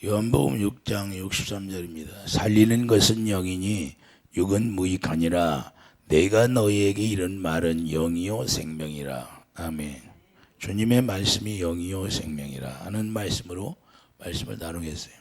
요한복음 6장 63절입니다. 살리는 것은 영이니 육은 무익하니라. 내가 너희에게 이런 말은 영이요 생명이라. 아멘. 주님의 말씀이 영이요 생명이라 하는 말씀으로 말씀을 나누겠어요.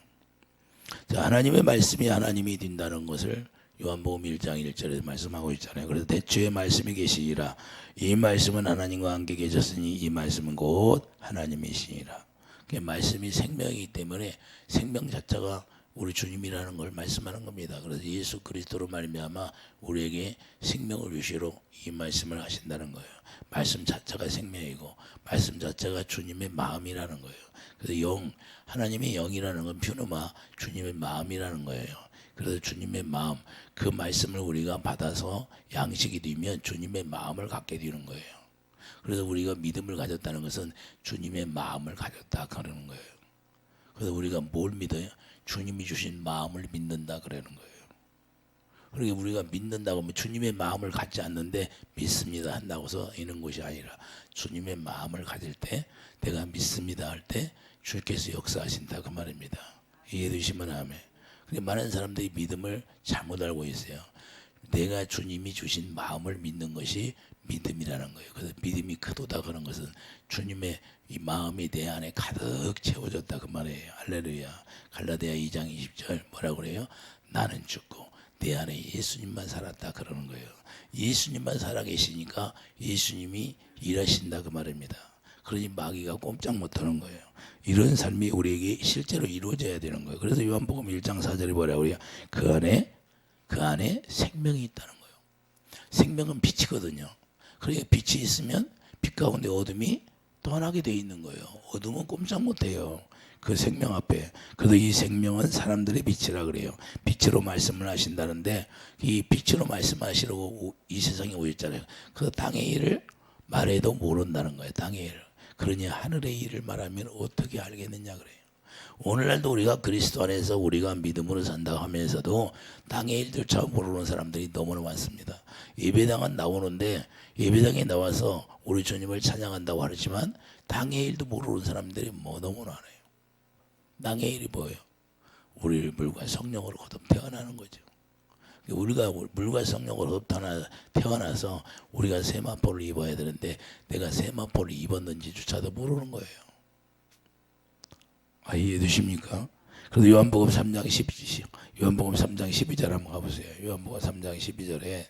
자, 하나님의 말씀이 하나님이 된다는 것을 요한복음 1장 1절에 말씀하고 있잖아요. 그래서 대초에 말씀이 계시니라. 이 말씀은 하나님과 함께 계셨으니 이 말씀은 곧 하나님이시니라. 그 말씀이 생명이기 때문에 생명 자체가 우리 주님이라는 걸 말씀하는 겁니다. 그래서 예수 그리스도로 말미암아 우리에게 생명을 주시러 이 말씀을 하신다는 거예요. 말씀 자체가 생명이고 말씀 자체가 주님의 마음이라는 거예요. 그래서 영, 하나님의 영이라는 건 퓨누마, 주님의 마음이라는 거예요. 그래서 주님의 마음, 그 말씀을 우리가 받아서 양식이 되면 주님의 마음을 갖게 되는 거예요. 그래서 우리가 믿음을 가졌다는 것은 주님의 마음을 가졌다 그러는 거예요. 그래서 우리가 뭘 믿어요? 주님이 주신 마음을 믿는다 그러는 거예요. 그러니까 우리가 믿는다고 하면 주님의 마음을 갖지 않는데 믿습니다 한다고 해서 있는 것이 아니라 주님의 마음을 가질 때 내가 믿습니다 할 때 주께서 역사하신다 그 말입니다. 이해되시면 아멘. 그러니까 많은 사람들이 믿음을 잘못 알고 있어요. 내가 주님이 주신 마음을 믿는 것이 믿음이라는 거예요. 그래서 믿음이 크도다 그런 것은 주님의 이 마음이 내 안에 가득 채워졌다 그 말이에요. 할렐루야. 갈라디아 2장 20절 뭐라고 그래요? 나는 죽고 내 안에 예수님만 살았다 그러는 거예요. 예수님만 살아계시니까 예수님이 일하신다 그 말입니다. 그러니 마귀가 꼼짝 못하는 거예요. 이런 삶이 우리에게 실제로 이루어져야 되는 거예요. 그래서 요한복음 1장 4절에 뭐라고 그래요? 그 안에 생명이 있다는 거예요. 생명은 빛이거든요. 그러니까 빛이 있으면 빛 가운데 어둠이 떠나게 돼 있는 거예요. 어둠은 꼼짝 못해요. 그 생명 앞에. 그래서 이 생명은 사람들의 빛이라 그래요. 빛으로 말씀을 하신다는데 이 빛으로 말씀하시려고 이 세상에 오셨잖아요. 그래서 땅의 일을 말해도 모른다는 거예요. 땅의 일을. 그러니 하늘의 일을 말하면 어떻게 알겠느냐 그래요. 오늘날도 우리가 그리스도 안에서 우리가 믿음으로 산다고 하면서도 땅의 일조차 모르는 사람들이 너무나 많습니다. 예배당은 나오는데 예배당에 나와서 우리 주님을 찬양한다고 하지만 땅의 일도 모르는 사람들이 너무나 많아요. 땅의 일이 뭐예요? 우리를 물과 성령으로 거듭 태어나는 거죠. 우리가 물과 성령으로 태어나서 우리가 세마포를 입어야 되는데 내가 세마포를 입었는지조차도 모르는 거예요. 이해되십니까? 그래서 요한복음 3장 12절 한번 가보세요. 요한복음 3장 12절에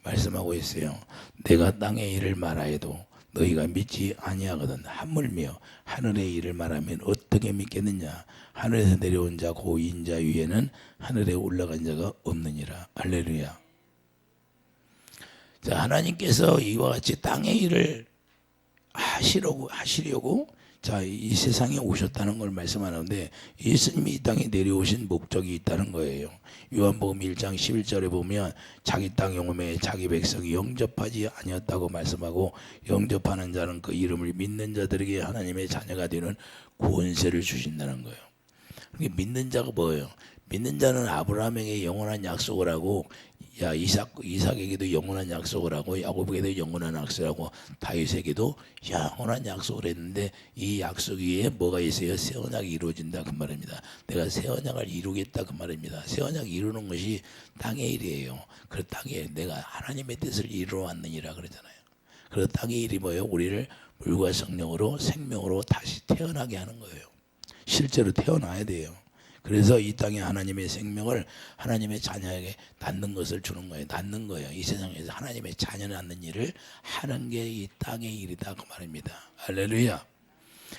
말씀하고 있어요. 내가 땅의 일을 말하여도 너희가 믿지 아니하거든. 하물며 하늘의 일을 말하면 어떻게 믿겠느냐. 하늘에서 내려온 자 고 인자 위에는 하늘에 올라간 자가 없느니라. 할렐루야. 자, 하나님께서 이와 같이 땅의 일을 하시려고 자, 이 세상에 오셨다는 걸 말씀하는데 예수님이 이 땅에 내려오신 목적이 있다는 거예요. 요한복음 1장 11절에 보면 자기 땅 영험에 자기 백성이 영접하지 아니었다고 말씀하고 영접하는 자는 그 이름을 믿는 자들에게 하나님의 자녀가 되는 권세를 주신다는 거예요. 그러니까 믿는 자가 뭐예요? 믿는 자는 아브라함에게 영원한 약속을 하고 이삭에게도 영원한 약속을 하고 야곱에게도 영원한 약속을 하고 다윗에게도 영원한 약속을 했는데 이 약속 위에 뭐가 있어요? 새 언약이 이루어진다 그 말입니다. 내가 새 언약을 이루겠다 그 말입니다. 새 언약 이루는 것이 땅의 일이에요. 그 땅에 내가 하나님의 뜻을 이루어 왔느니라 그러잖아요. 그래서 땅의 일이 뭐예요? 우리를 물과 성령으로 생명으로 다시 태어나게 하는 거예요. 실제로 태어나야 돼요. 그래서 이 땅에 하나님의 생명을 하나님의 자녀에게 낳는 것을 주는 거예요. 낳는 거예요. 이 세상에서 하나님의 자녀 낳는 일을 하는 게 이 땅의 일이다 그 말입니다. 할렐루야.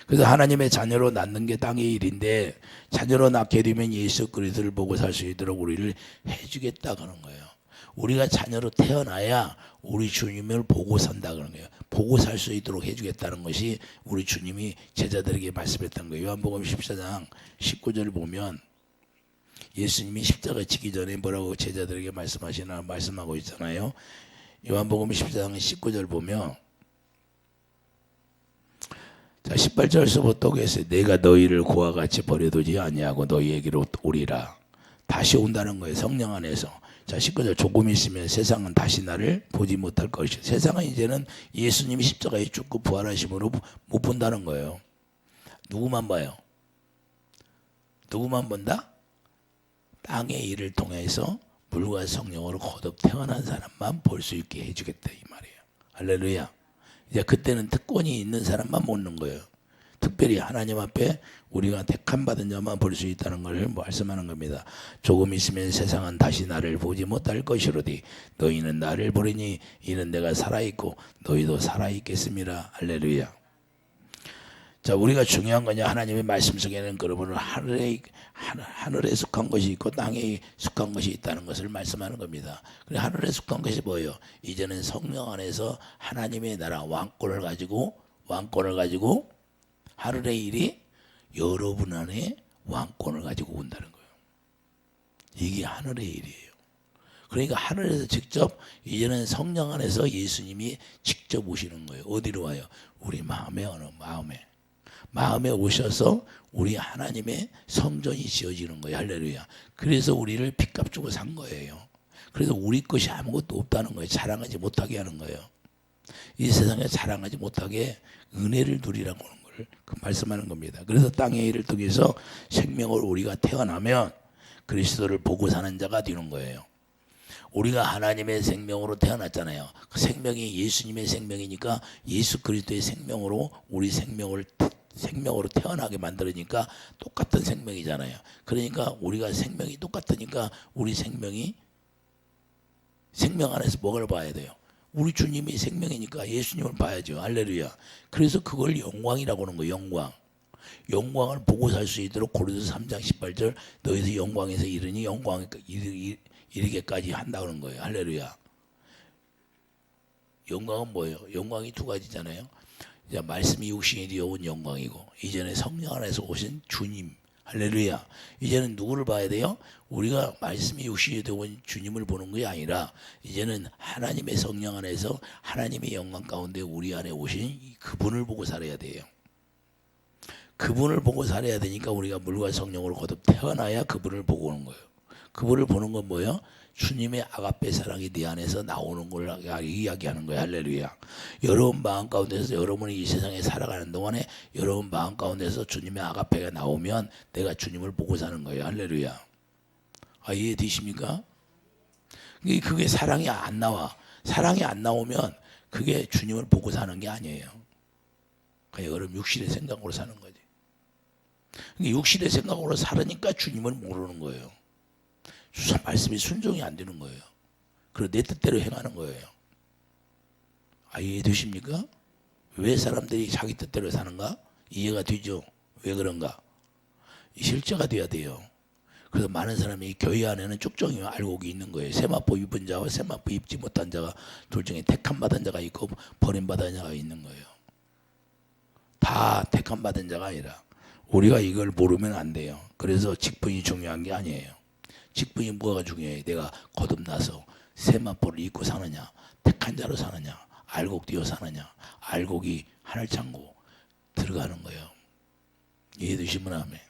그래서 하나님의 자녀로 낳는 게 땅의 일인데 자녀로 낳게 되면 예수 그리스도를 보고 살 수 있도록 우리를 해주겠다 그런 거예요. 우리가 자녀로 태어나야 우리 주님을 보고 산다 그런 거예요. 보고 살 수 있도록 해주겠다는 것이 우리 주님이 제자들에게 말씀했던 거예요. 요한복음 14장 19절을 보면 예수님이 십자가 지기 전에 뭐라고 제자들에게 말씀하고 있잖아요. 요한복음 14장 19절 보면 자 18절서부터 계세요. 내가 너희를 고와 같이 버려두지 아니하고 너희에게로 오리라. 다시 온다는 거예요. 성령 안에서. 자 19절 조금 있으면 세상은 다시 나를 보지 못할 것이다. 세상은 이제는 예수님이 십자가에 죽고 부활하심으로 못 본다는 거예요. 누구만 봐요? 누구만 본다? 땅의 일을 통해서 물과 성령으로 거듭 태어난 사람만 볼 수 있게 해주겠다 이 말이에요. 할렐루야. 이제 그때는 특권이 있는 사람만 보는 거예요. 특별히 하나님 앞에 우리가 택함 받은 자만 볼 수 있다는 걸 말씀하는 겁니다. 조금 있으면 세상은 다시 나를 보지 못할 것이로되 너희는 나를 보리니 이는 내가 살아있고 너희도 살아있겠습니다. 할렐루야. 자, 우리가 중요한 거냐? 하나님의 말씀 속에는 여러분은 하늘에 속한 것이 있고 땅에 속한 것이 있다는 것을 말씀하는 겁니다. 그래, 하늘에 속한 것이 뭐예요? 이제는 성령 안에서 하나님의 나라 왕권을 가지고 하늘의 일이 여러분 안에 왕권을 가지고 온다는 거예요. 이게 하늘의 일이에요. 그러니까 하늘에서 직접 이제는 성령 안에서 예수님이 직접 오시는 거예요. 어디로 와요? 우리 마음에 오셔서 우리 하나님의 성전이 지어지는 거예요. 할렐루야. 그래서 우리를 핏값 주고 산 거예요. 그래서 우리 것이 아무것도 없다는 거예요. 자랑하지 못하게 하는 거예요. 이 세상에 자랑하지 못하게 은혜를 누리라고 하는 걸 그 말씀하는 겁니다. 그래서 땅의 일을 통해서 생명으로 우리가 태어나면 그리스도를 보고 사는 자가 되는 거예요. 우리가 하나님의 생명으로 태어났잖아요. 그 생명이 예수님의 생명이니까 예수 그리스도의 생명으로 우리 생명으로 태어나게 만들으니까 똑같은 생명이잖아요. 그러니까 우리가 생명이 똑같으니까 우리 생명 안에서 뭐를 봐야 돼요? 우리 주님이 생명이니까 예수님을 봐야죠. 할렐루야. 그래서 그걸 영광이라고 하는 거예요. 영광을 보고 살 수 있도록 고린도서 3장 18절 너희도 영광에서 이르니 영광에 이르게까지 한다고 하는 거예요. 할렐루야. 영광은 뭐예요? 영광이 두 가지잖아요. 이제 말씀이 육신이 되어 온 영광이고 이전에 성령 안에서 오신 주님. 할렐루야. 이제는 누구를 봐야 돼요? 우리가 말씀이 육신이 되어 온 주님을 보는 게 아니라 이제는 하나님의 성령 안에서 하나님의 영광 가운데 우리 안에 오신 그분을 보고 살아야 돼요. 그분을 보고 살아야 되니까 우리가 물과 성령으로 거듭 태어나야 그분을 보고 오는 거예요. 그분을 보는 건 뭐예요? 주님의 아가페 사랑이 네 안에서 나오는 걸 이야기하는 거예요. 할렐루야. 여러분 마음 가운데서 여러분이 이 세상에 살아가는 동안에 여러분 마음 가운데서 주님의 아가페가 나오면 내가 주님을 보고 사는 거예요. 할렐루야. 이해되십니까? 그게 사랑이 안 나와. 사랑이 안 나오면 그게 주님을 보고 사는 게 아니에요. 그냥 여러분 육신의 생각으로 사는 거지. 육신의 생각으로 살으니까 주님을 모르는 거예요. 말씀이 순종이 안 되는 거예요. 그리고 내 뜻대로 행하는 거예요. 이해되십니까? 왜 사람들이 자기 뜻대로 사는가? 이해가 되죠? 왜 그런가? 실제가 돼야 돼요. 그래서 많은 사람이 교회 안에는 쭉정이 알곡이 있는 거예요. 세마포 입은 자와 세마포 입지 못한 자가 둘 중에 택함 받은 자가 있고 버림받은 자가 있는 거예요. 다 택함 받은 자가 아니라 우리가 이걸 모르면 안 돼요. 그래서 직분이 중요한 게 아니에요. 직분이 뭐가 중요해? 내가 거듭나서 세마포를 입고 사느냐, 택한 자로 사느냐, 알곡 띄어 사느냐, 알곡이 하늘창고 들어가는 거예요. 이해되시면 아멘.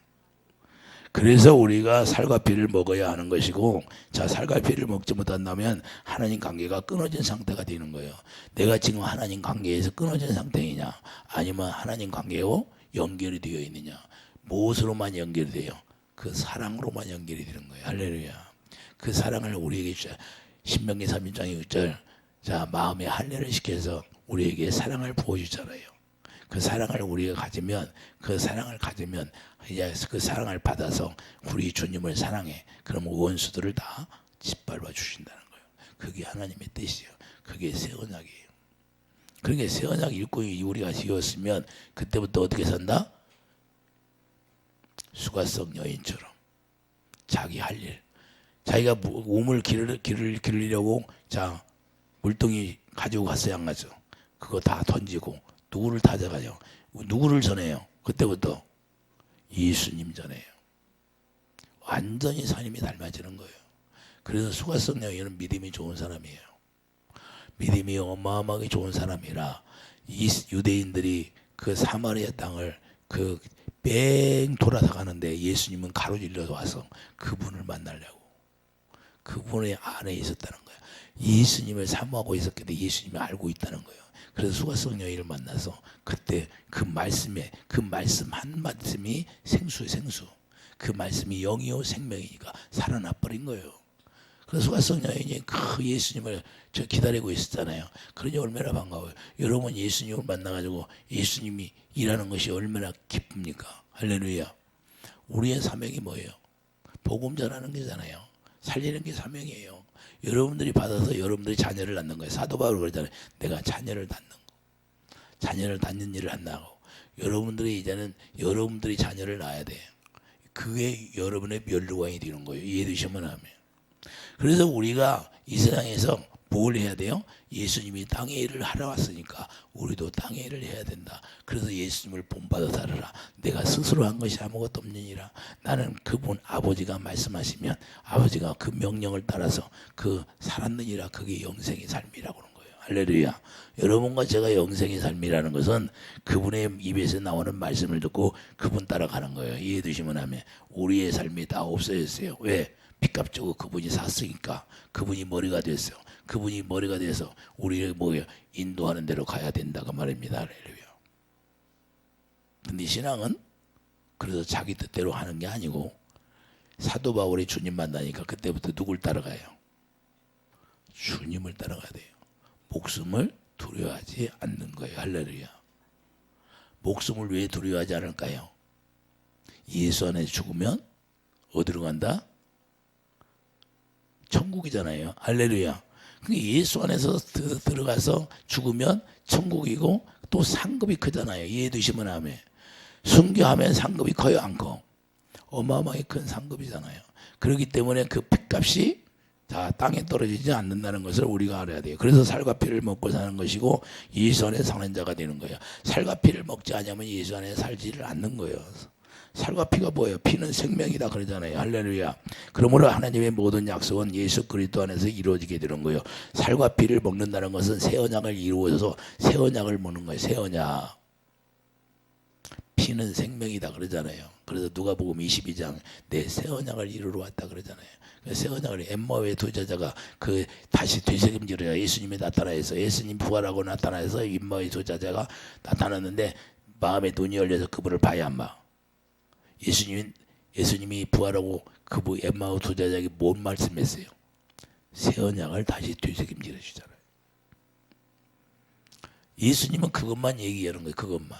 그래서 우리가 살과 피를 먹어야 하는 것이고, 자, 살과 피를 먹지 못한다면 하나님 관계가 끊어진 상태가 되는 거예요. 내가 지금 하나님 관계에서 끊어진 상태이냐, 아니면 하나님 관계로 연결이 되어 있느냐, 무엇으로만 연결이 돼요? 그 사랑으로만 연결이 되는 거예요. 할렐루야. 그 사랑을 우리에게 주자. 신명기 3장 6절. 자, 마음에 할례를 시켜서 우리에게 사랑을 부어주잖아요. 그 사랑을 우리가 가지면, 이제 그 사랑을 받아서 우리 주님을 사랑해. 그러면 원수들을 다 짓밟아 주신다는 거예요. 그게 하나님의 뜻이에요. 그게 새 언약이에요. 그러니까 새 언약 일꾼이 우리가 지었으면 그때부터 어떻게 산다? 수가성 여인처럼 자기 할 일, 자기가 우물 기르려고 자 물동이 가지고 갔어요, 안 가죠? 그거 다 던지고 누구를 찾아가요? 누구를 전해요? 그때부터 예수님 전해요. 완전히 사님이 닮아지는 거예요. 그래서 수가성 여인은 믿음이 좋은 사람이에요. 믿음이 어마어마하게 좋은 사람이라 이 유대인들이 그 사마리아 땅을 뺑 돌아다가는데 예수님은 가로질러 와서 그분을 만나려고 그분의 안에 있었다는 거예요. 예수님을 사모하고 있었기 때문에 예수님을 알고 있다는 거예요. 그래서 수가성 여인을 만나서 그때 그 말씀 한 말씀이 생수. 그 말씀이 영이요 생명이니까 살아나 버린 거예요. 그래서 수가성 여인이 그 예수님을 저 기다리고 있었잖아요. 그러니 얼마나 반가워요. 여러분 예수님을 만나가지고 예수님이 일하는 것이 얼마나 기쁩니까? 할렐루야. 우리의 사명이 뭐예요? 복음 전하는 게잖아요. 살리는 게 사명이에요. 여러분들이 받아서 여러분들이 자녀를 낳는 거예요. 사도 바울 그러잖아요. 내가 자녀를 낳는 거. 자녀를 낳는 일을 한다고. 여러분들이 이제는 여러분들이 자녀를 낳아야 돼요. 그게 여러분의 멸류관이 되는 거예요. 이해되시면 하면. 그래서 우리가 이 세상에서 뭘 해야 돼요? 예수님이 땅의 일을 하러 왔으니까 우리도 땅의 일을 해야 된다. 그래서 예수님을 본받아 살아라. 내가 스스로 한 것이 아무것도 없느니라. 나는 그분 아버지가 말씀하시면 아버지가 그 명령을 따라서 그 살았느니라. 그게 영생의 삶이라고 하는 거예요. 할렐루야. 여러분과 제가 영생의 삶이라는 것은 그분의 입에서 나오는 말씀을 듣고 그분 따라가는 거예요. 이해되시면 하면 우리의 삶이 다 없어졌어요. 왜? 빚값 주고 그분이 샀으니까. 그분이 머리가 됐어요. 그분이 머리가 돼서 우리를 뭐예요? 인도하는 대로 가야 된다고 말입니다. 할렐루야. 근데 신앙은 그래서 자기 뜻대로 하는 게 아니고 사도 바울이 주님 만나니까 그때부터 누굴 따라가요? 주님을 따라가야 돼요. 목숨을 두려워하지 않는 거예요. 할렐루야. 목숨을 왜 두려워하지 않을까요? 예수 안에 죽으면 어디로 간다? 천국이잖아요. 할렐루야. 예수 안에서 들어가서 죽으면 천국이고 또 상급이 크잖아요. 이해되시면 하면. 순교하면 상급이 커요, 안 커? 어마어마하게 큰 상급이잖아요. 그렇기 때문에 그 핏값이 다 땅에 떨어지지 않는다는 것을 우리가 알아야 돼요. 그래서 살과 피를 먹고 사는 것이고 예수 안에 사는 자가 되는 거예요. 살과 피를 먹지 않으면 예수 안에 살지를 않는 거예요. 살과 피가 뭐예요? 피는 생명이다 그러잖아요. 할렐루야. 그러므로 하나님의 모든 약속은 예수 그리스도 안에서 이루어지게 되는 거예요. 살과 피를 먹는다는 것은 새 언약을 이루어서 새 언약을 먹는 거예요. 새 언약. 피는 생명이다 그러잖아요. 그래서 누가복음 22장 내 새 언약을 이루러 왔다 그러잖아요. 새 언약을 엠마오의 두 제자가 그 다시 되새김질을 예수님이 나타나서 예수님 부활하고 나타나서 엠마오의 두 제자가 나타났는데 마음의 눈이 열려서 그분을 봐야 안 봐. 예수님이 부활하고 그분 엠마오 두 제자에게 뭔 말씀했어요? 새 언약을 다시 되새김질해 주잖아요. 예수님은 그것만 얘기하는 거예요. 그것만.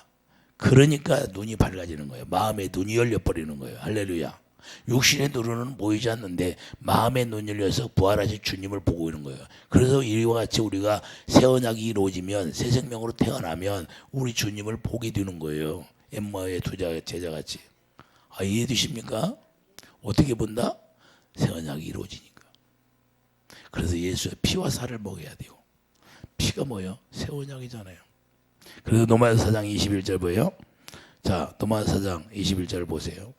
그러니까 눈이 밝아지는 거예요. 마음의 눈이 열려버리는 거예요. 할렐루야. 육신의 눈으로는 보이지 않는데 마음의 눈이 열려서 부활하신 주님을 보고 있는 거예요. 그래서 이와 같이 우리가 새 언약이 이루어지면 새 생명으로 태어나면 우리 주님을 보게 되는 거예요. 엠마오의 두 제자같이. 이해되십니까? 어떻게 본다? 새 언약이 이루어지니까. 그래서 예수의 피와 살을 먹어야 돼요. 피가 뭐예요? 새 언약이잖아요. 그래서 로마서 4장 21절 보여요? 자, 로마서 4장 21절 보세요.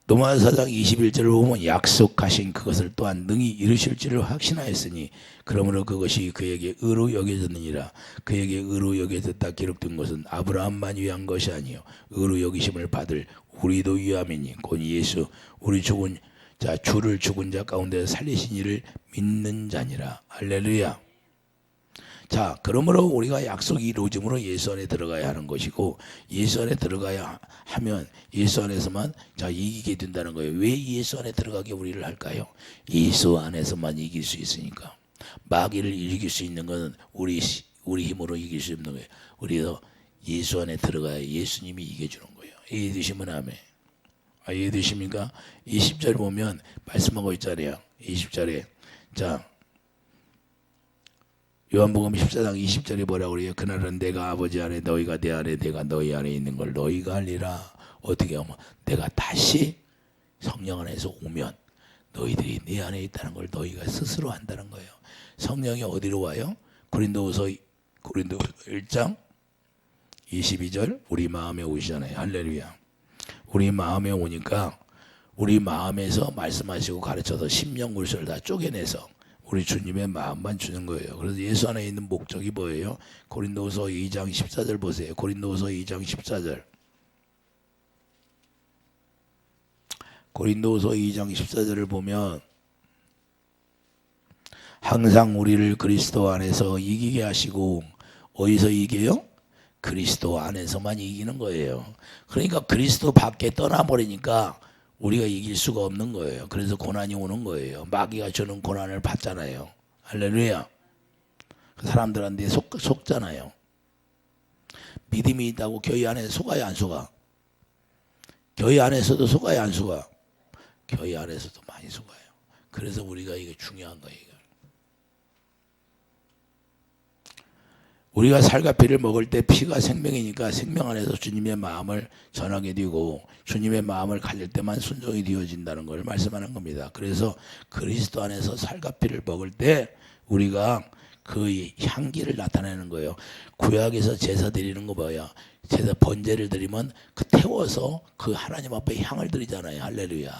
로마서 4장 21절을 보면 약속하신 그것을 또한 능히 이루실 줄을 확신하였으니 그러므로 그것이 그에게 의로 여겨졌느니라. 그에게 의로 여겨졌다 기록된 것은 아브라함만 위한 것이 아니요 의로 여기심을 받을 우리도 위함이니 곧 예수 우리 죽은 자 주를 죽은 자 가운데 살리신 이를 믿는 자니라. 할렐루야. 자, 그러므로 우리가 약속이 이루어짐으로 예수 안에 들어가야 하는 것이고 예수 안에 들어가야 하면 예수 안에서만 자 이기게 된다는 거예요. 왜 예수 안에 들어가게 우리를 할까요? 예수 안에서만 이길 수 있으니까. 마귀를 이길 수 있는 것은 우리 힘으로 이길 수 없는 거예요. 우리도 예수 안에 들어가야 예수님이 이겨주는 거예요. 이해되시면 아멘. 이해되십니까? 20절 보면 말씀하고 있잖아요. 20절에 자 요한복음 14장 20절에 뭐라고 그래요? 그날은 내가 아버지 안에 너희가 내 안에 내가 너희 안에 있는 걸 너희가 알리라. 어떻게 하면 내가 다시 성령 안에서 오면 너희들이 내 안에 있다는 걸 너희가 스스로 한다는 거예요. 성령이 어디로 와요? 고린도후서 1장 22절 우리 마음에 오시잖아요. 할렐루야. 우리 마음에 오니까 우리 마음에서 말씀하시고 가르쳐서 심령물술 다 쪼개내서 우리 주님의 마음만 주는 거예요. 그래서 예수 안에 있는 목적이 뭐예요? 고린도후서 2장 14절 보세요. 고린도후서 2장 14절. 고린도후서 2장 14절을 보면 항상 우리를 그리스도 안에서 이기게 하시고 어디서 이겨요? 그리스도 안에서만 이기는 거예요. 그러니까 그리스도 밖에 떠나버리니까 우리가 이길 수가 없는 거예요. 그래서 고난이 오는 거예요. 마귀가 주는 고난을 받잖아요. 할렐루야. 사람들한테 속잖아요. 믿음이 있다고 교회 안에 속아요, 안 속아? 교회 안에서도 속아요, 안 속아? 교회 안에서도 많이 속아요. 그래서 우리가 이게 중요한 거예요. 우리가 살과 피를 먹을 때 피가 생명이니까 생명 안에서 주님의 마음을 전하게 되고 주님의 마음을 가질 때만 순종이 되어진다는 걸 말씀하는 겁니다. 그래서 그리스도 안에서 살과 피를 먹을 때 우리가 그 향기를 나타내는 거예요. 구약에서 제사 드리는 거 뭐야? 제사 번제를 드리면 그 태워서 그 하나님 앞에 향을 드리잖아요. 할렐루야.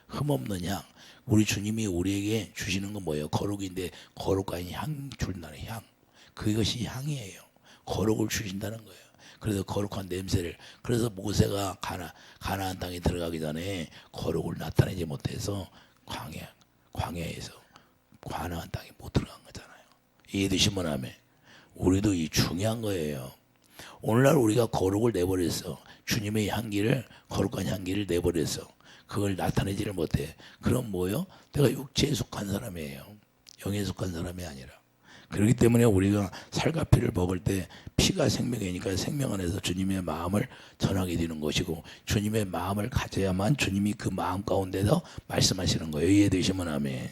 흠없는 향. 우리 주님이 우리에게 주시는 건 뭐예요? 거룩인데 거룩한 향 준다는 향. 그것이 향이에요. 거룩을 주신다는 거예요. 그래서 거룩한 냄새를. 그래서 모세가 가나안 땅에 들어가기 전에 거룩을 나타내지 못해서 광야에서 가나안 땅에 못 들어간 거잖아요. 이해되시면 하면 우리도 이 중요한 거예요. 오늘날 우리가 거룩을 내버렸어. 주님의 향기를, 거룩한 향기를 내버렸어. 그걸 나타내지를 못해. 그럼 뭐요? 내가 육체에 속한 사람이에요. 영에 속한 사람이 아니라. 그렇기 때문에 우리가 살과 피를 먹을 때 피가 생명이니까 생명 안에서 주님의 마음을 전하게 되는 것이고 주님의 마음을 가져야만 주님이 그 마음 가운데서 말씀하시는 거예요. 이해되시면 아멘.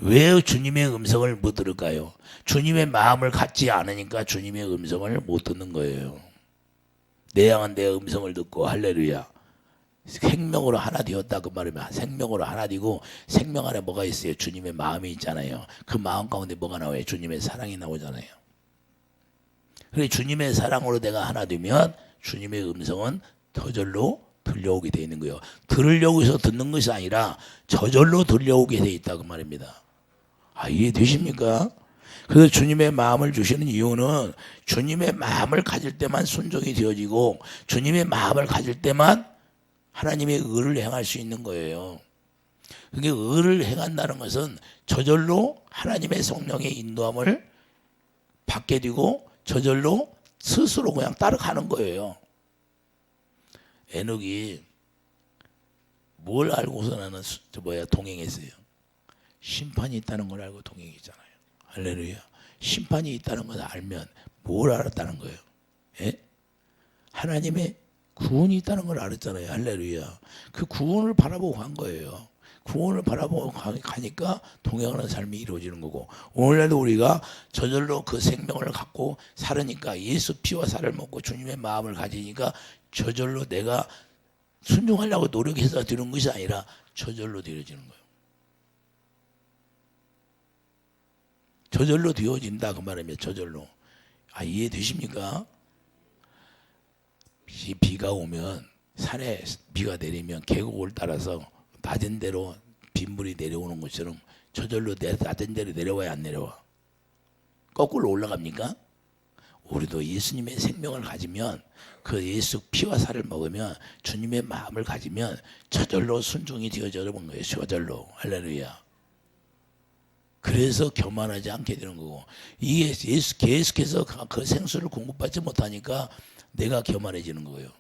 왜 주님의 음성을 못 들을까요? 주님의 마음을 갖지 않으니까 주님의 음성을 못 듣는 거예요. 내 양은 내 음성을 듣고 할렐루야. 생명으로 하나 되었다 그 말이면 생명으로 하나 되고 생명 안에 뭐가 있어요? 주님의 마음이 있잖아요. 그 마음 가운데 뭐가 나와요? 주님의 사랑이 나오잖아요. 그래 주님의 사랑으로 내가 하나 되면 주님의 음성은 저절로 들려오게 돼 있는 거예요. 들으려고 해서 듣는 것이 아니라 저절로 들려오게 돼 있다 그 말입니다. 이해되십니까? 그래서 주님의 마음을 주시는 이유는 주님의 마음을 가질 때만 순종이 되어지고 주님의 마음을 가질 때만 하나님의 의를 행할 수 있는 거예요. 그게 의를 행한다는 것은 저절로 하나님의 성령의 인도함을 받게 되고 저절로 스스로 그냥 따라가는 거예요. 에녹이 뭘 알고서 나는 동행했어요? 심판이 있다는 걸 알고 동행했잖아요. 할렐루야. 심판이 있다는 것을 알면 뭘 알았다는 거예요? 예? 하나님의 구원이 있다는 걸 알았잖아요. 할렐루야. 그 구원을 바라보고 간 거예요. 구원을 바라보고 가니까 동행하는 삶이 이루어지는 거고 오늘날도 우리가 저절로 그 생명을 갖고 살으니까 예수 피와 살을 먹고 주님의 마음을 가지니까 저절로 내가 순종하려고 노력해서 되는 것이 아니라 저절로 되어지는 거예요. 저절로 되어진다 그 말이면 저절로. 이해되십니까? 비가 오면 산에 비가 내리면 계곡을 따라서 낮은 데로 빗물이 내려오는 것처럼 저절로 낮은 데로 내려와야 안 내려와? 거꾸로 올라갑니까? 우리도 예수님의 생명을 가지면 그 예수 피와 살을 먹으면 주님의 마음을 가지면 저절로 순종이 되어져 본 거예요. 저절로. 할렐루야. 그래서 교만하지 않게 되는 거고 이게 계속해서 그 생수를 공급받지 못하니까 내가 교만해지는 거예요.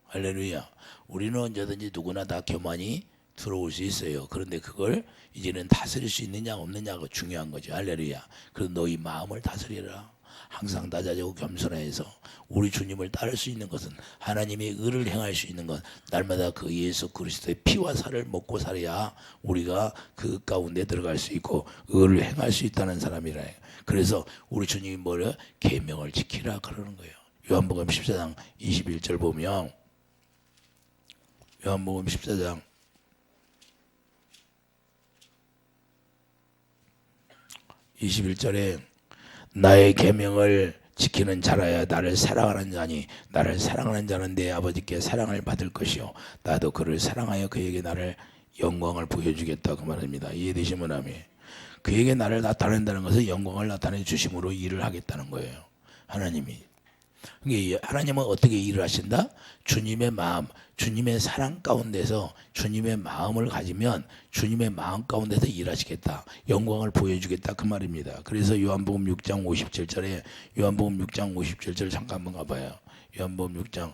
할렐루야. 우리는 언제든지 누구나 다 교만이 들어올 수 있어요. 그런데 그걸 이제는 다스릴 수 있느냐 없느냐가 중요한 거죠. 할렐루야. 그래서 너희 마음을 다스리라. 항상 다자지고 겸손해서 우리 주님을 따를 수 있는 것은 하나님의 의를 행할 수 있는 것 날마다 그 예수 그리스도의 피와 살을 먹고 살아야 우리가 그 가운데 들어갈 수 있고 의를 행할 수 있다는 사람이라. 그래서 우리 주님이 뭐래? 계명을 지키라 그러는 거예요. 요한복음 14장 21절 보면 요한복음 14장 21절에 나의 계명을 지키는 자라야 나를 사랑하는 자니 나를 사랑하는 자는 내 아버지께 사랑을 받을 것이요 나도 그를 사랑하여 그에게 나를 영광을 보여주겠다고 말합니다. 이해되시면 아멘. 그에게 나를 나타낸다는 것은 영광을 나타내 주심으로 일을 하겠다는 거예요. 하나님이. 그러니까 하나님은 어떻게 일을 하신다? 주님의 마음, 주님의 사랑 가운데서 주님의 마음을 가지면 주님의 마음 가운데서 일하시겠다. 영광을 보여주겠다. 그 말입니다. 그래서 요한복음 6장 57절에 요한복음 6장 57절 잠깐 한번 가봐요. 요한복음 6장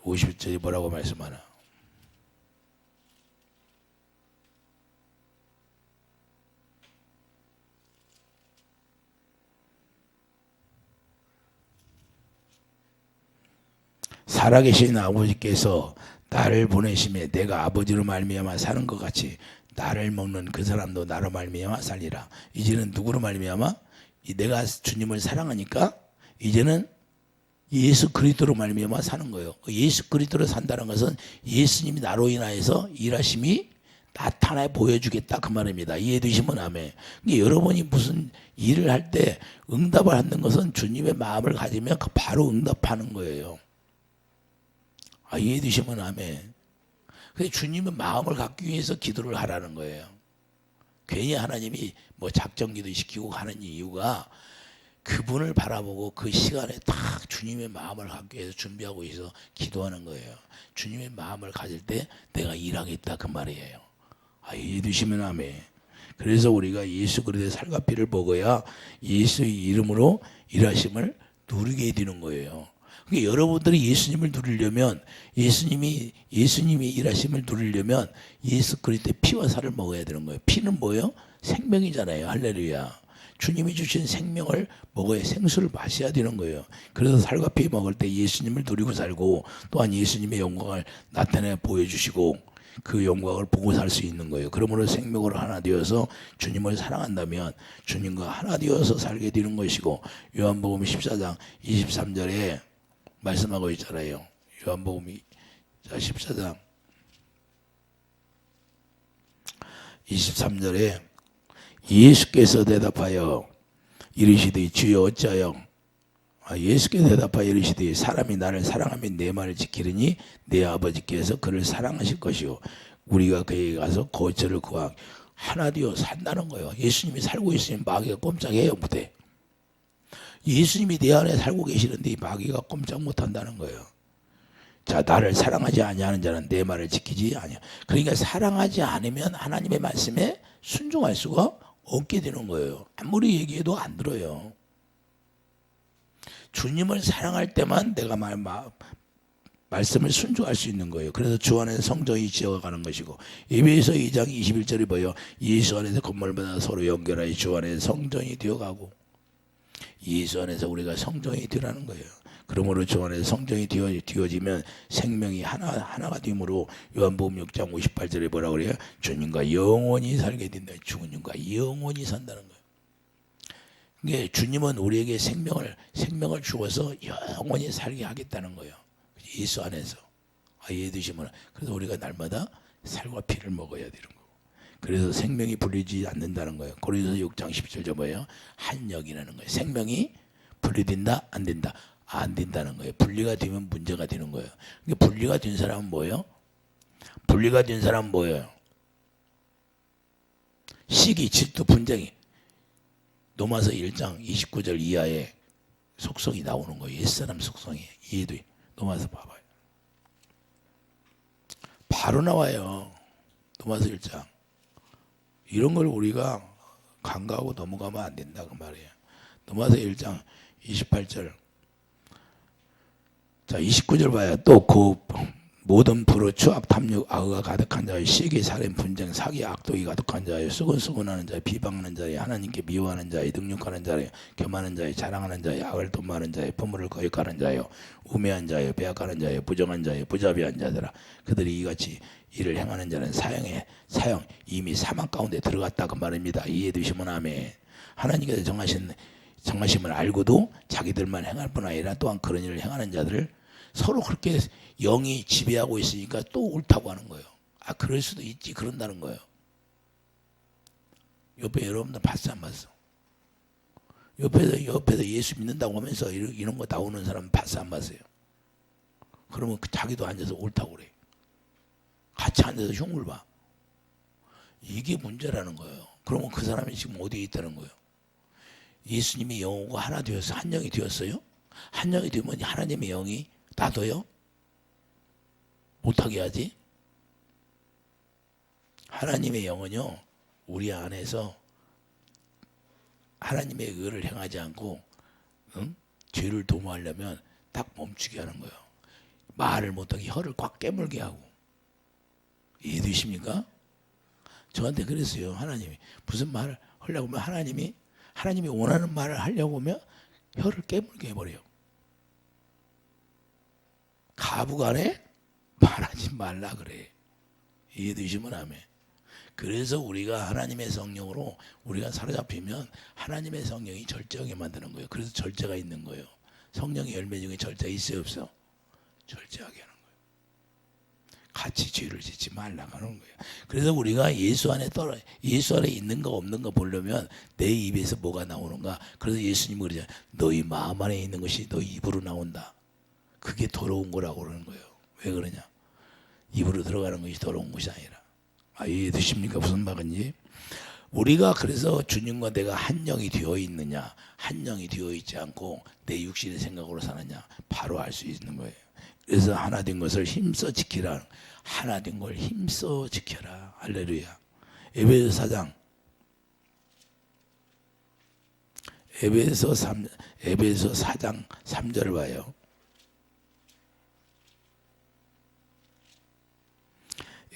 57절이 뭐라고 말씀하나? 살아계신 아버지께서 나를 보내심에 내가 아버지로 말미암아 사는 것 같이 나를 먹는 그 사람도 나로 말미암아 살리라. 이제는 누구로 말미암아? 내가 주님을 사랑하니까 이제는 예수 그리스도로 말미암아 사는 거예요. 예수 그리스도로 산다는 것은 예수님이 나로 인하여서 일하심이 나타내 보여주겠다 그 말입니다. 이해되시면 아멘. 그러니까 여러분이 무슨 일을 할 때 응답을 하는 것은 주님의 마음을 가지면 바로 응답하는 거예요. 이해되시면 아멘. 그래서 주님의 마음을 갖기 위해서 기도를 하라는 거예요. 괜히 하나님이 뭐 작정기도 시키고 하는 이유가 그분을 바라보고 그 시간에 딱 주님의 마음을 갖기 위해서 준비하고 있어서 기도하는 거예요. 주님의 마음을 가질 때 내가 일하겠다 그 말이에요. 이해되시면 아멘. 그래서 우리가 예수 그리스도의 살과 피를 먹어야 예수의 이름으로 일하심을 누리게 되는 거예요. 그러니까 여러분들이 예수님을 누리려면 예수님이 일하심을 누리려면 예수 그리스도의 피와 살을 먹어야 되는 거예요. 피는 뭐예요? 생명이잖아요. 할렐루야. 주님이 주신 생명을 먹어야 생수를 마셔야 되는 거예요. 그래서 살과 피 먹을 때 예수님을 누리고 살고 또한 예수님의 영광을 나타내 보여주시고 그 영광을 보고 살 수 있는 거예요. 그러므로 생명으로 하나 되어서 주님을 사랑한다면 주님과 하나 되어서 살게 되는 것이고 요한복음 14장 23절에 말씀하고 있잖아요. 요한복음 14장 23절에 예수께서 대답하여 이르시되 주여 어찌하여 예수께서 대답하여 이르시되 사람이 나를 사랑하면 내 말을 지키리니 내 아버지께서 그를 사랑하실 것이요 우리가 그에게 가서 거처를 구하 하나 되어 산다는 거예요. 예수님이 살고 있으면 마귀가 꼼짝해요 못해. 예수님이 내 안에 살고 계시는데 이 마귀가 꼼짝 못한다는 거예요. 자, 나를 사랑하지 아니하는 자는 내 말을 지키지 아니야. 그러니까 사랑하지 않으면 하나님의 말씀에 순종할 수가 없게 되는 거예요. 아무리 얘기해도 안 들어요. 주님을 사랑할 때만 내가 말씀을 순종할 수 있는 거예요. 그래서 주 안에 성정이 지어가는 것이고 에베소 2장 21절이 뭐예요? 예수 안에서 건물마다 서로 연결하여 주 안에 성전이 되어가고 예수 안에서 우리가 성전이 되라는 거예요. 그러므로 주 안에 성전이 되어지면 생명이 하나가 되므로 요한복음 6장 58절에 뭐라고 그래요? 주님과 영원히 살게 된다. 주님과 영원히 산다는 거예요. 그러니까 주님은 우리에게 생명을 주어서 영원히 살게 하겠다는 거예요. 예수 안에서. 이해되시면 그래서 우리가 날마다 살과 피를 먹어야 되는 거고. 그래서 생명이 분리되지 않는다는 거예요. 고린도서 6장 17절 뭐예요? 한영이라는 거예요. 생명이 분리된다? 안 된다? 안 된다는 거예요. 분리가 되면 문제가 되는 거예요. 그러니까 분리가 된 사람은 뭐예요? 분리가 된 사람은 뭐예요? 시기, 질투, 분쟁이 로마서 1장 29절 이하의 속성이 나오는 거예요. 옛사람 속성이. 이해도 로마서 봐봐요. 바로 나와요. 로마서 1장. 이런 걸 우리가 간과하고 넘어가면 안 된다 그 말이에요. 로마서 1장 28절. 자 29절 봐요. 또 그 모든 불의 추악 탐욕 악의가 가득한 자여 시기 살인 분쟁 사기 악독이 가득한 자여 수근수근하는 자여 비방하는 자여 하나님께 미워하는 자여 능욕하는 자여 겸하는 자여 자랑하는 자여 악을 돈마는 자여 부모를 거역하는 자여 우매한 자여 배약하는 자여 부정한 자여 부자비한 자들아 그들이 이같이 이를 행하는 자는 사형 이미 사망 가운데 들어갔다 그 말입니다. 이해되시면 아멘. 하나님께서 정하심을 알고도 자기들만 행할 뿐 아니라 또한 그런 일을 행하는 자들을 서로 그렇게 영이 지배하고 있으니까 또 옳다고 하는 거예요. 그럴 수도 있지 그런다는 거예요. 옆에 여러분들 봤어 안 봤어? 옆에서 예수 믿는다고 하면서 이런 거 나오는 사람 봤어 안 봤어요? 그러면 자기도 앉아서 옳다고 그래. 같이 앉아서 흉을 봐. 이게 문제라는 거예요. 그러면 그 사람이 지금 어디에 있다는 거예요? 예수님이 영혼과 하나 되어서 한 영이 되었어요? 한 영이 되면 하나님의 영이 나도요? 못하게 하지? 하나님의 영은요, 우리 안에서 하나님의 의를 행하지 않고 죄를 도모하려면 딱 멈추게 하는 거예요. 말을 못하게 혀를 꽉 깨물게 하고. 이해되십니까? 저한테 그랬어요. 하나님이 무슨 말을 하려고 하면 하나님이 원하는 말을 하려고 하면 혀를 깨물게 해버려요. 가부간에 말하지 말라 그래. 이해되시면 아멘. 그래서 우리가 하나님의 성령으로 우리가 사로잡히면 하나님의 성령이 절제하게 만드는 거예요. 그래서 절제가 있는 거예요. 성령의 열매 중에 절제가 있어요, 없어? 절제하게 하는 거예요. 같이 죄를 짓지 말라고 하는 거예요. 그래서 우리가 예수 안에 있는가 없는가 보려면 내 입에서 뭐가 나오는가. 그래서 예수님이 그러잖아요. 너희 마음 안에 있는 것이 너희 입으로 나온다. 그게 더러운 거라고 그러는 거예요. 왜 그러냐? 입으로 들어가는 것이 더러운 것이 아니라. 이해되십니까? 무슨 말인지? 우리가 그래서 주님과 내가 한 영이 되어 있느냐, 한 영이 되어 있지 않고 내 육신의 생각으로 사느냐, 바로 알 수 있는 거예요. 그래서 하나 된 것을 힘써 지키라. 하나 된 걸 힘써 지켜라. 할렐루야. 에베소 4장. 에베소 4장 3절을 봐요.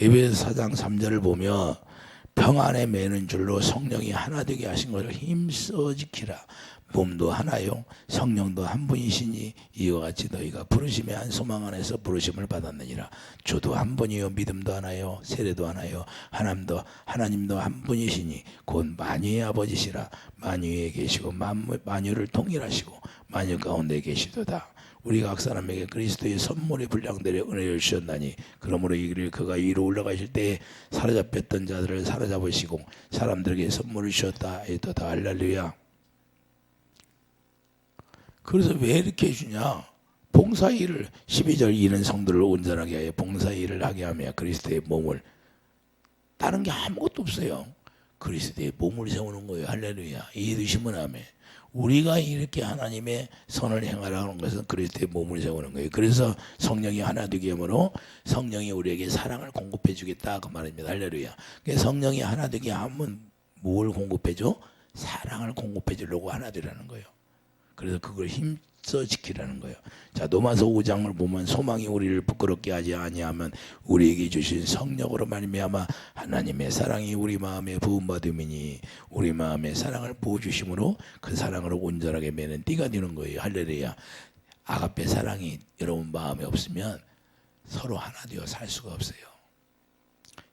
에베소 4장 3절을 보면 평안에 매는 줄로 성령이 하나 되게 하신 것을 힘써 지키라. 몸도 하나요 성령도 한 분이시니 이와 같이 너희가 부르심의 한 소망 안에서 부르심을 받았느니라. 주도 한 분이요 믿음도 하나요 세례도 하나요 하나님도 한 분이시니 곧 만유의 아버지시라. 만유에 계시고 만유를 통일하시고 만유 가운데 계시도다. 우리가 각 사람에게 그리스도의 선물의 분량대로 은혜를 주셨나니 그러므로 이를 그가 위로 올라가실 때에 사로잡혔던 자들을 사로잡으시고 사람들에게 선물을 주셨다. 이도다. 할렐루야. 그래서 왜 이렇게 해주냐? 봉사일을 12절 이는 성도를 온전하게 하여 봉사일을 하게 하며 그리스도의 몸을, 다른 게 아무것도 없어요. 그리스도의 몸을 세우는 거예요. 할렐루야. 이해되시면 아멘. 우리가 이렇게 하나님의 선을 행하라는 것은 그리스도의 몸을 세우는 거예요. 그래서 성령이 하나 되게 하므로 성령이 우리에게 사랑을 공급해 주겠다 그 말입니다. 할렐루야. 성령이 하나 되게 하면 뭘 공급해 줘? 사랑을 공급해 주려고 하나 되라는 거예요. 그래서 그걸 힘써 지키라는 거예요. 자, 로마서 5장을 보면 소망이 우리를 부끄럽게 하지 아니하면 우리에게 주신 성령으로 말미암아 하나님의 사랑이 우리 마음에 부음받음이니 우리 마음에 사랑을 부어주심으로 그 사랑으로 온전하게 매는 띠가 되는 거예요. 할렐루야. 아가페 사랑이 여러분 마음에 없으면 서로 하나 되어 살 수가 없어요.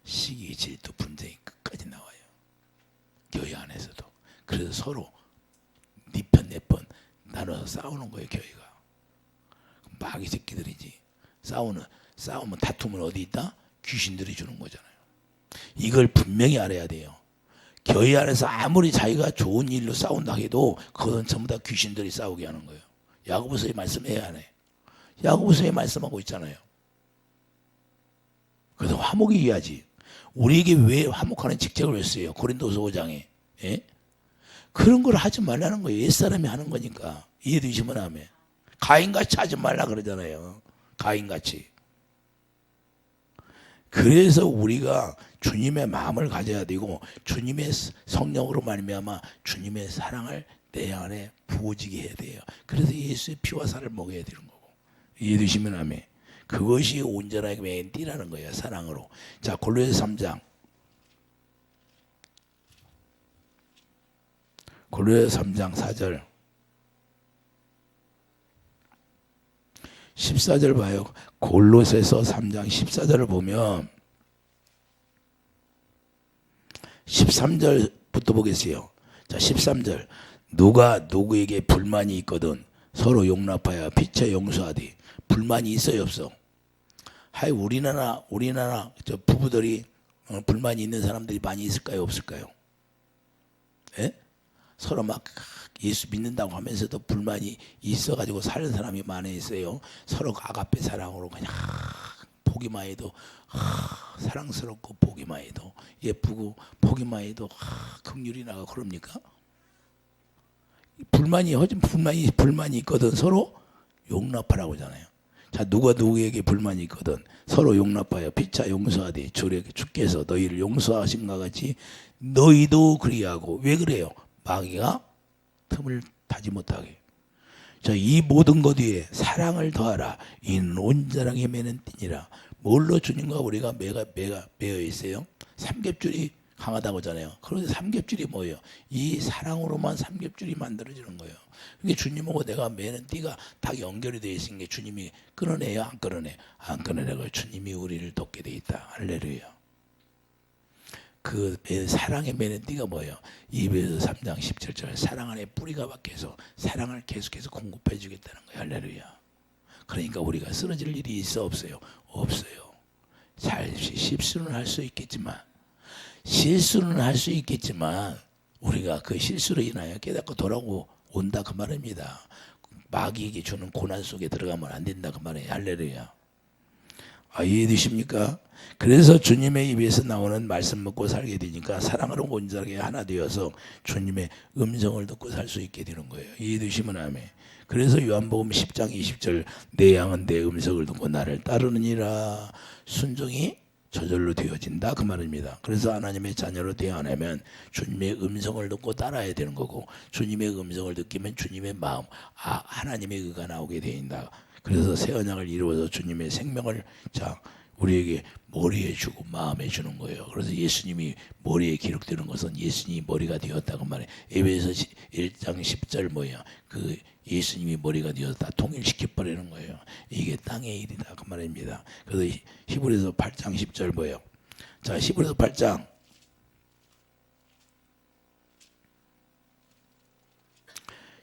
시기, 질투, 분쟁이 끝까지 나와요. 교회 안에서도. 그래서 서로 네 편 내 편 나눠서 싸우는 거예요. 교회가 마귀 새끼들이지. 싸우면 다툼은 어디 있다? 귀신들이 주는 거잖아요. 이걸 분명히 알아야 돼요. 교회 안에서 아무리 자기가 좋은 일로 싸운다 해도 그건 전부 다 귀신들이 싸우게 하는 거예요. 야고보서의 말씀해야 안 해. 야고보서의 말씀하고 있잖아요. 그래서 화목이 해야지. 우리에게 왜 화목하는 직책을 했어요? 고린도서 5장에. 예? 그런 걸 하지 말라는 거예요. 옛사람이 하는 거니까. 이해되시면 아멘. 가인같이 하지 말라 그러잖아요. 가인같이. 그래서 우리가 주님의 마음을 가져야 되고 주님의 성령으로 말미암아 주님의 사랑을 내 안에 부어지게 해야 돼요. 그래서 예수의 피와 살을 먹어야 되는 거고. 이해되시면 아멘. 그것이 온전하게 매인 띠라는 거예요. 사랑으로. 자, 골로새 3장. 골로새 3장 4절 14절 봐요. 골로새서 3장 14절을 보면 13절부터 보겠어요. 자, 13절 누가 누구에게 불만이 있거든 서로 용납하여 피차 용서하되. 불만이 있어요 없어? 하여 우리나라 저 부부들이 불만이 있는 사람들이 많이 있을까요 없을까요? 예? 서로 막 예수 믿는다고 하면서도 불만이 있어가지고 사는 사람이 많이 있어요. 서로 아가페 사랑으로 그냥 보기만 해도 사랑스럽고 보기만 해도 예쁘고 보기만 해도 긍휼이 나가. 그럽니까? 불만이 있거든 서로 용납하라고 하잖아요. 자, 누가 누구에게 불만이 있거든 서로 용납하여 피차 용서하되 주께서 너희를 용서하신 것 같이 너희도 그리하고. 왜 그래요? 마귀가 틈을 타지 못하게. 자, 이 모든 것 위에 사랑을 더하라. 이는 온전하게 매는 띠니라. 뭘로 주님과 우리가 매여 있어요? 삼겹줄이 강하다고 하잖아요. 그런데 삼겹줄이 뭐예요? 이 사랑으로만 삼겹줄이 만들어지는 거예요. 그게 주님하고 내가 매는 띠가 다 연결이 되어 있는 게 주님이 끊어내요? 안 끊어내? 안 끊어내고 주님이 우리를 돕게 되어 있다. 할렐루야. 그 사랑의 매는 띠가 뭐예요? 이베소 3장 17절 사랑 안에 뿌리가 박혀서 사랑을 계속해서 공급해 주겠다는 거예요. 할렐루야. 그러니까 우리가 쓰러질 일이 있어 없어요? 없어요. 실수는 할 수 있겠지만 우리가 그 실수로 인하여 깨닫고 돌아온다 그 말입니다. 마귀에게 주는 고난 속에 들어가면 안 된다 그 말이에요. 할렐루야. 이해되십니까? 그래서 주님의 입에서 나오는 말씀 먹고 살게 되니까 사랑으로 온전하게 하나 되어서 주님의 음성을 듣고 살 수 있게 되는 거예요. 이해되시면 아멘. 그래서 요한복음 10장 20절 내 양은 내 음성을 듣고 나를 따르느니라. 순종이 저절로 되어진다 그 말입니다. 그래서 하나님의 자녀로 되어내면 주님의 음성을 듣고 따라야 되는 거고 주님의 음성을 느끼면 주님의 마음 하나님의 의가 나오게 되어있다. 그래서 새 언약을 이루어서 주님의 생명을 우리에게 머리에 주고 마음에 주는 거예요. 그래서 예수님이 머리에 기록되는 것은 예수님이 머리가 되었다고 말해. 에베소 1장 10절 뭐예요? 그 예수님이 머리가 되어서 다 통일시켜버리는 거예요. 이게 땅의 일이다 그 말입니다. 그래서 히브리서 8장 10절 뭐예요? 자, 히브리서 8장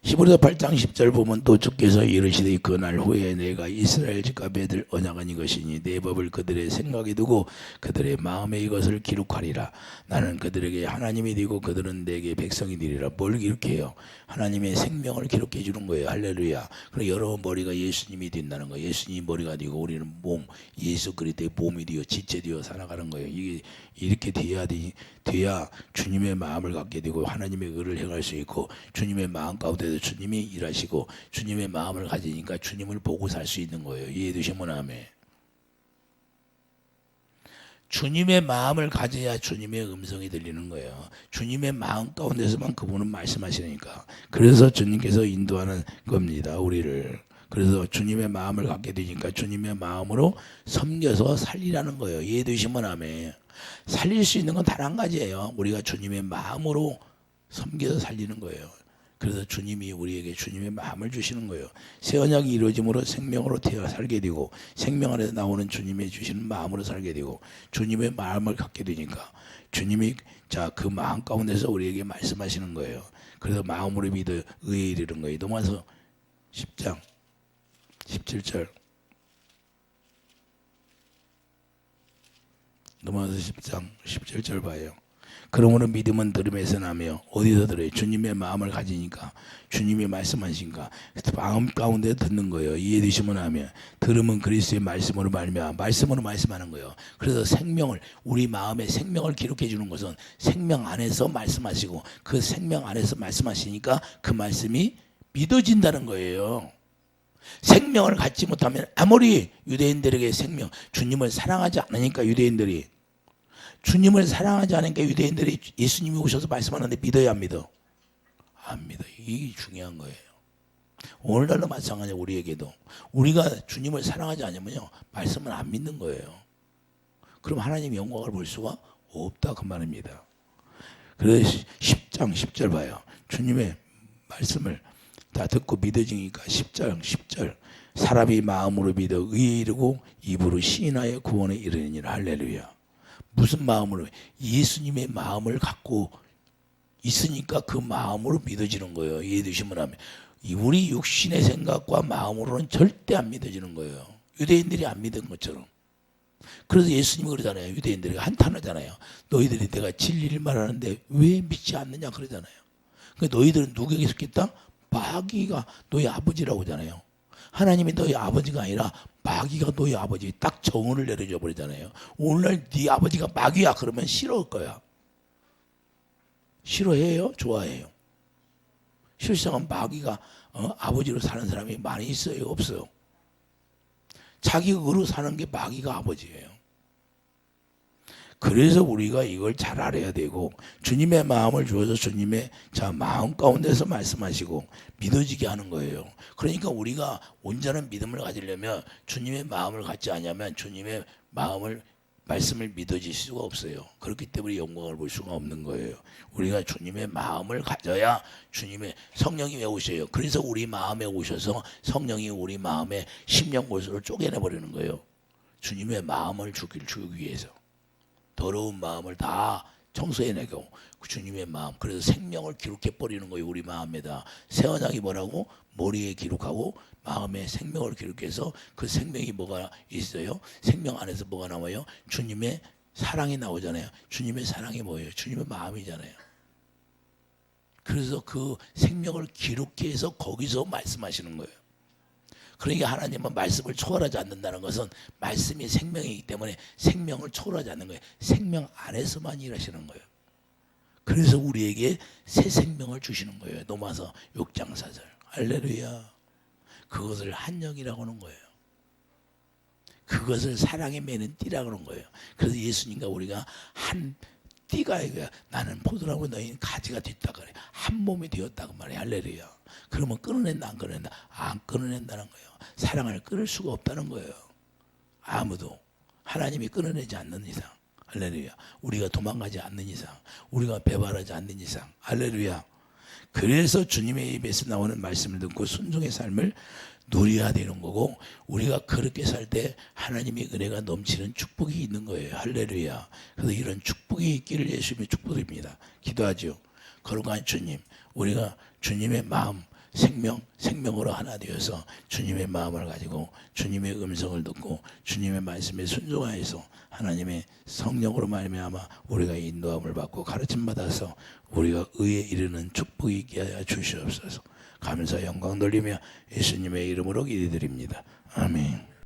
히브리서 8장 10절 보면 또 주께서 이르시되 그날 후에 내가 이스라엘 집과 맺을 언약은 이것이니 내 법을 그들의 생각에 두고 그들의 마음에 이것을 기록하리라. 나는 그들에게 하나님이 되고 그들은 내게 백성이 되리라. 뭘 기록해요? 하나님의 생명을 기록해 주는 거예요. 할렐루야. 그럼 여러분 머리가 예수님이 된다는 거예요. 예수님이 머리가 되고 우리는 몸, 예수 그리스도의 몸이 되어 지체 되어 살아가는 거예요. 이게 이렇게 돼야 주님의 마음을 갖게 되고 하나님의 의를 행할 수 있고 주님의 마음 가운데도 주님이 일하시고 주님의 마음을 가지니까 주님을 보고 살 수 있는 거예요. 이해되시면 아멘. 주님의 마음을 가져야 주님의 음성이 들리는 거예요. 주님의 마음 가운데서만 그분은 말씀하시니까. 그래서 주님께서 인도하는 겁니다. 우리를. 그래서 주님의 마음을 갖게 되니까 주님의 마음으로 섬겨서 살리라는 거예요. 이해되시면 아멘. 살릴 수 있는 건 단 한 가지예요. 우리가 주님의 마음으로 섬겨서 살리는 거예요. 그래서 주님이 우리에게 주님의 마음을 주시는 거예요. 새 언약이 이루어짐으로 생명으로 태어 살게 되고 생명 안에서 나오는 주님의 주시는 마음으로 살게 되고 주님의 마음을 갖게 되니까 주님이 그 마음 가운데서 우리에게 말씀하시는 거예요. 그래서 마음으로 믿어 의에 이르는 거예요. 로마서 10장 17절 로마서 10장 17절 봐요. 그러므로 믿음은 들음에서 나며 어디서 들어요? 주님의 마음을 가지니까 주님이 말씀하시니까 마음 가운데 듣는 거예요. 이해되시면 하면 들음은 그리스도의 말씀으로 말씀으로 말씀하는 거예요. 그래서 생명을 우리 마음에 생명을 기록해 주는 것은 생명 안에서 말씀하시고 그 생명 안에서 말씀하시니까 그 말씀이 믿어진다는 거예요. 생명을 갖지 못하면 아무리 유대인들에게 주님을 사랑하지 않으니까 주님을 사랑하지 않으니까 유대인들이 예수님이 오셔서 말씀하는데 믿어야 안 믿어? 안 믿어. 이게 중요한 거예요. 오늘날도 마찬가지예요. 우리에게도 우리가 주님을 사랑하지 않으면요 말씀을 안 믿는 거예요. 그럼 하나님의 영광을 볼 수가 없다 그 말입니다. 그래서 10장 10절 봐요. 주님의 말씀을 다 듣고 믿어지니까 10절 사람이 마음으로 믿어 의에 이르고 입으로 시인하여 구원에 이르느니라. 할렐루야. 무슨 마음으로? 예수님의 마음을 갖고 있으니까 그 마음으로 믿어지는 거예요. 이해되시면 하면 우리 육신의 생각과 마음으로는 절대 안 믿어지는 거예요. 유대인들이 안 믿은 것처럼. 그래서 예수님이 그러잖아요. 유대인들이 한탄하잖아요. 너희들이 내가 진리를 말하는데 왜 믿지 않느냐 그러잖아요. 그러니까 너희들은 누구에게 속했다? 마귀가 너희 아버지라고 하잖아요. 하나님이 너희 아버지가 아니라 마귀가 너희 아버지 딱 정언을 내려줘 버리잖아요. 오늘날 네 아버지가 마귀야 그러면 싫어할 거야. 싫어해요? 좋아해요? 실상은 마귀가 아버지로 사는 사람이 많이 있어요? 없어요? 자기 의로 사는 게 마귀가 아버지예요. 그래서 우리가 이걸 잘 알아야 되고 주님의 마음을 주어서 주님의 마음 가운데서 말씀하시고 믿어지게 하는 거예요. 그러니까 우리가 온전한 믿음을 가지려면 주님의 마음을 갖지 않으면 주님의 말씀을 믿어질 수가 없어요. 그렇기 때문에 영광을 볼 수가 없는 거예요. 우리가 주님의 마음을 가져야 주님의 성령이 왜 오셔요? 그래서 우리 마음에 오셔서 성령이 우리 마음에 심령 골수를 쪼개내 버리는 거예요. 주님의 마음을 주기 위해서. 더러운 마음을 다 청소해내고 주님의 마음, 그래서 생명을 기록해 버리는 거예요. 우리 마음에다. 새 언약이 뭐라고? 머리에 기록하고 마음에 생명을 기록해서 그 생명이 뭐가 있어요? 생명 안에서 뭐가 나와요? 주님의 사랑이 나오잖아요. 주님의 사랑이 뭐예요? 주님의 마음이잖아요. 그래서 그 생명을 기록해서 거기서 말씀하시는 거예요. 그러니까 하나님은 말씀을 초월하지 않는다는 것은 말씀이 생명이기 때문에 생명을 초월하지 않는 거예요. 생명 안에서만 일하시는 거예요. 그래서 우리에게 새 생명을 주시는 거예요. 로마서 6장 4절. 할렐루야. 그것을 한영이라고 하는 거예요. 그것을 사랑에 매는 띠라고 하는 거예요. 그래서 예수님과 우리가 한 띠가 이거야. 나는 포도나무 너희는 가지가 됐다 그래. 한 몸이 되었다고 말해. 할렐루야. 그러면 끊어낸다 안 끊어낸다? 안 끊어낸다는 거예요. 사랑을 끊을 수가 없다는 거예요. 아무도 하나님이 끊어내지 않는 이상, 할렐루야. 우리가 도망가지 않는 이상, 우리가 배반하지 않는 이상, 할렐루야. 그래서 주님의 입에서 나오는 말씀을 듣고 순종의 삶을 누려야 되는 거고, 우리가 그렇게 살 때 하나님의 은혜가 넘치는 축복이 있는 거예요. 할렐루야. 그래서 이런 축복이 있기를 예수님의 축복입니다. 기도하죠. 거룩한 주님, 우리가 주님의 마음, 생명으로 하나 되어서 주님의 마음을 가지고 주님의 음성을 듣고 주님의 말씀에 순종하여서 하나님의 성령으로 말미암아 우리가 인도함을 받고 가르침 받아서 우리가 의에 이르는 축복이 있게 하여 주시옵소서. 감사 영광 돌리며 예수님의 이름으로 기도드립니다. 아멘.